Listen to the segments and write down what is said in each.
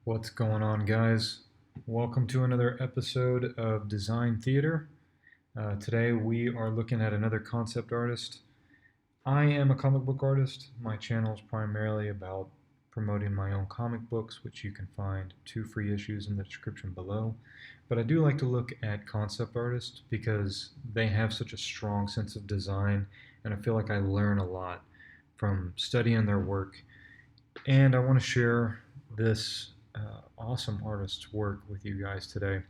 What's going on, guys? Welcome to another episode of Design Theater. Today we are looking at another concept artist. I am a comic book artist. My channel is primarily about promoting my own comic books, which you can find 2 free issues in the description below. But I do like to look at concept artists because they have such a strong sense of design, and I feel like I learn a lot from studying their work. And I want to share this awesome artist's work with you guys today.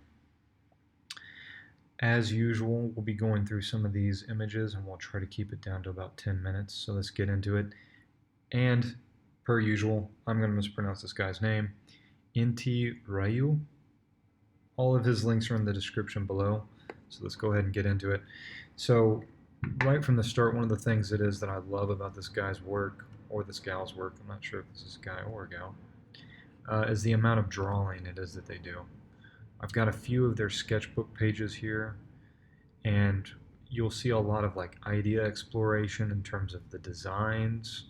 As usual, we'll be going through some of these images and we'll try to keep it down to about 10 minutes. So let's get into it. And per usual, I'm going to mispronounce this guy's name. Entei. All of his links are in the description below. So let's go ahead and get into it. So right from the start, one of the things it is that I love about this guy's work, or this gal's work, I'm not sure if this is a guy or a gal, is the amount of drawing it is that they do. I've got a few of their sketchbook pages here, and you'll see a lot of like idea exploration in terms of the designs,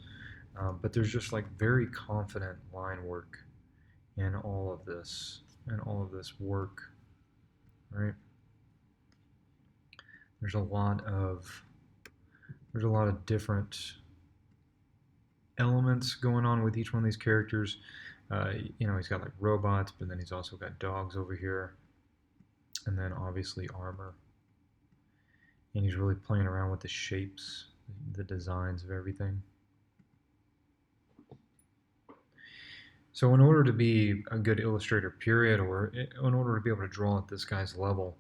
but there's just like very confident line work in all of this work, right? There's a lot of different elements going on with each one of these characters. He's got like robots, but then he's also got dogs over here, and then obviously armor. And he's really playing around with the shapes, the designs of everything. So in order to be a good illustrator, period, or in order to be able to draw at this guy's level,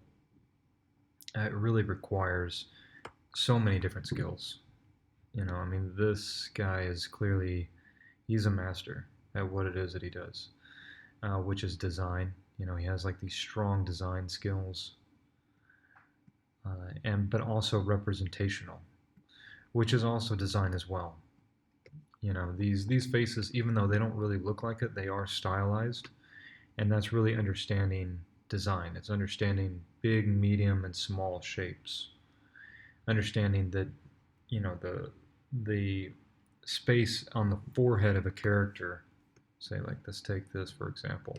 it really requires so many different skills. This guy is clearly, he's a master at what it is that he does, which is design. He has like these strong design skills, but also representational, which is also design as well. These faces, even though they don't really look like it, they are stylized, and that's really understanding design. It's understanding big, medium, and small shapes. Understanding that, the space on the forehead of a character, say like let's take this for example.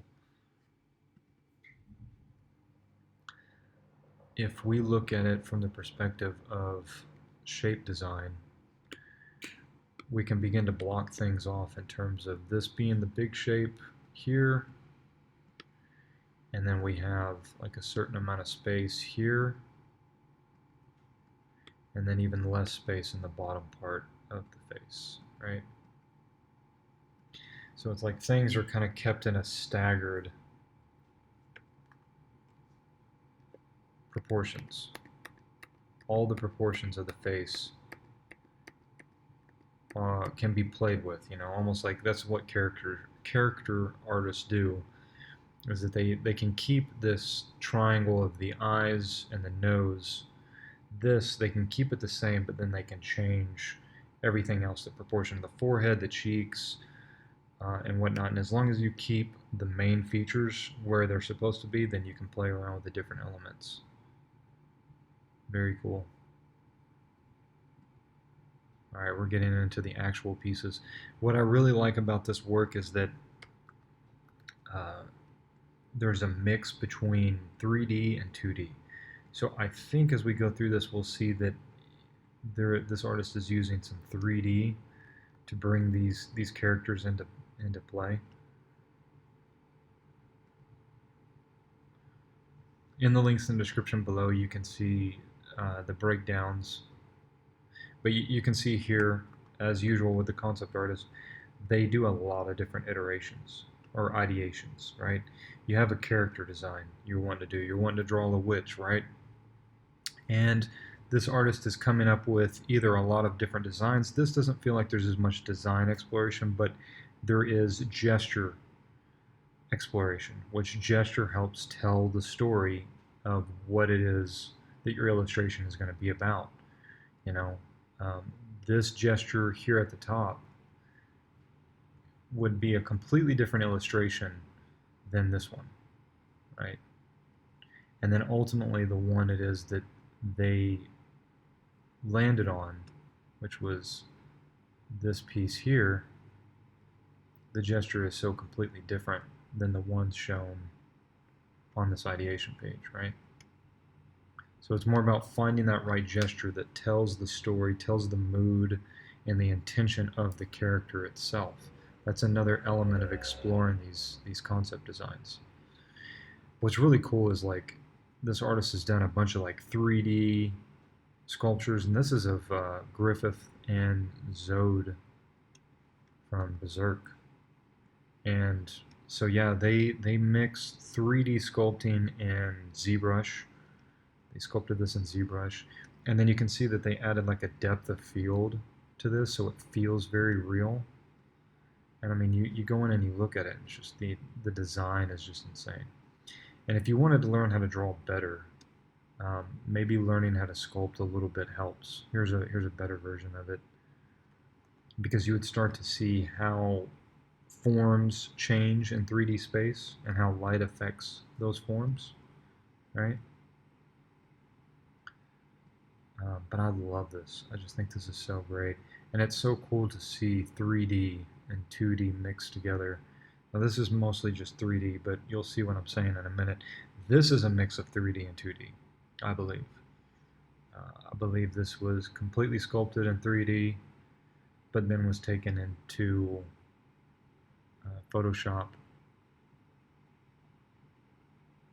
If we look at it from the perspective of shape design, we can begin to block things off in terms of this being the big shape here, and then we have like a certain amount of space here, and then even less space in the bottom part of the face, right? So it's like things are kind of kept in a staggered proportions. All the proportions of the face can be played with, almost like that's what character artists do, is that they can keep this triangle of the eyes and the nose, they can keep it the same, but then they can change everything else, the proportion of the forehead, the cheeks, and whatnot. And as long as you keep the main features where they're supposed to be, then you can play around with the different elements. Very cool. All right, we're getting into the actual pieces. What I really like about this work is that there's a mix between 3D and 2D. So I think as we go through this, we'll see that this artist is using some 3D to bring these characters into play. In the links in the description below, you can see the breakdowns. But you can see here, as usual with the concept artist, they do a lot of different iterations or ideations, right? You have a character design you're wanting to draw a witch, right? And this artist is coming up with either a lot of different designs. This doesn't feel like there's as much design exploration, but there is gesture exploration, which gesture helps tell the story of what it is that your illustration is going to be about. This gesture here at the top would be a completely different illustration than this one, right? And then ultimately the one it is that they landed on, which was this piece here, the gesture is so completely different than the ones shown on this ideation page, right? So it's more about finding that right gesture that tells the story, tells the mood, and the intention of the character itself. That's another element of exploring these concept designs. What's really cool is like this artist has done a bunch of like 3D sculptures, and this is of Griffith and Zode from Berserk. And so yeah, they mixed 3D sculpting and ZBrush. They sculpted this in ZBrush, and then you can see that they added like a depth of field to this, so it feels very real. And I mean, you go in and you look at it, and it's just the design is just insane. And if you wanted to learn how to draw better, maybe learning how to sculpt a little bit helps. Here's a better version of it, because you would start to see how forms change in 3D space and how light affects those forms, right? But I love this. I just think this is so great. And it's so cool to see 3D and 2D mixed together. Now this is mostly just 3D, but you'll see what I'm saying in a minute. This is a mix of 3D and 2D, I believe. I believe this was completely sculpted in 3D, but then was taken into Photoshop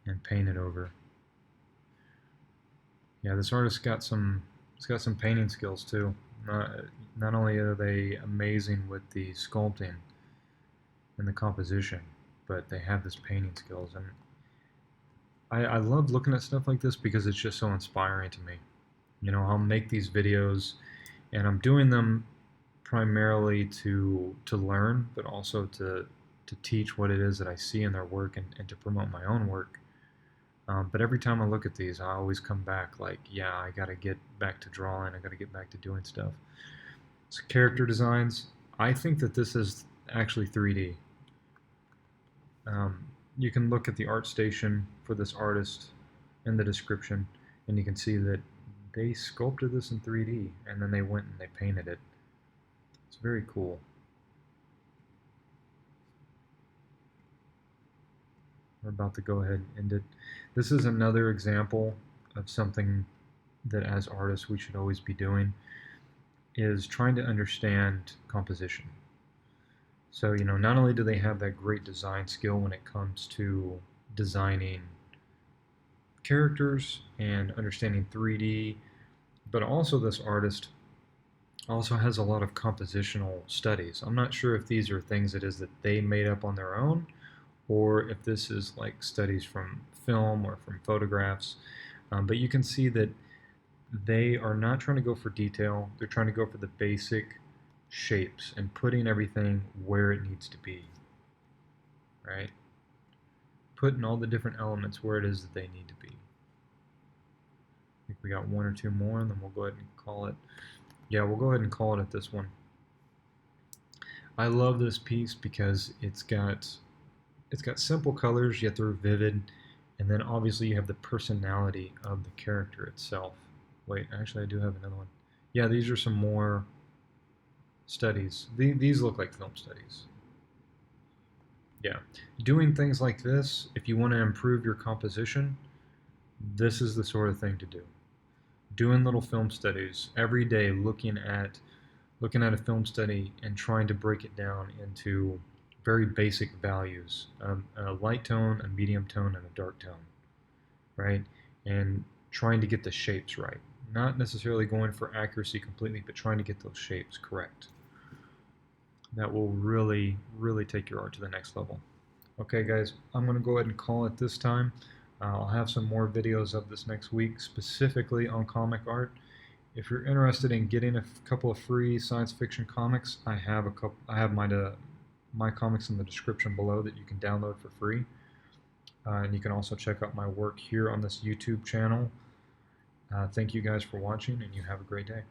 and painted over. Yeah, this artist got some painting skills too. Not only are they amazing with the sculpting and the composition, but they have this painting skills. And I love looking at stuff like this because it's just so inspiring to me. You know, I'll make these videos, and I'm doing them primarily to learn, but also to teach what it is that I see in their work, and to promote my own work. But every time I look at these, I always come back like, yeah, I got to get back to drawing. I got to get back to doing stuff. So character designs, I think that this is actually 3D. You can look at the art station for this artist in the description, and you can see that they sculpted this in 3D, and then they went and they painted it. It's very cool. We're about to go ahead and end it. This is another example of something that as artists we should always be doing, is trying to understand composition. So, you know, not only do they have that great design skill when it comes to designing characters and understanding 3D, but also this artist also has a lot of compositional studies. I'm not sure if these are things that they made up on their own, or if this is like studies from film or from photographs. But you can see that they are not trying to go for detail. They're trying to go for the basic shapes and putting everything where it needs to be, right? Putting all the different elements where it is that they need to be. I think we got one or two more, and then we'll go ahead and call it. Yeah, we'll go ahead and call it at this one. I love this piece because it's got simple colors, yet they're vivid, and then obviously you have the personality of the character itself. Wait, actually I do have another one. Yeah, these are some more studies. These look like film studies. Yeah, doing things like this, if you want to improve your composition, this is the sort of thing to do. Doing little film studies every day, looking at a film study and trying to break it down into very basic values, a light tone, a medium tone, and a dark tone, right? And trying to get the shapes right. Not necessarily going for accuracy completely, but trying to get those shapes correct. That will really, really take your art to the next level. Okay, guys, I'm going to go ahead and call it this time. I'll have some more videos of this next week, specifically on comic art. If you're interested in getting a couple of free science fiction comics, I have my comics in the description below that you can download for free. And you can also check out my work here on this YouTube channel. Thank you guys for watching, and you have a great day.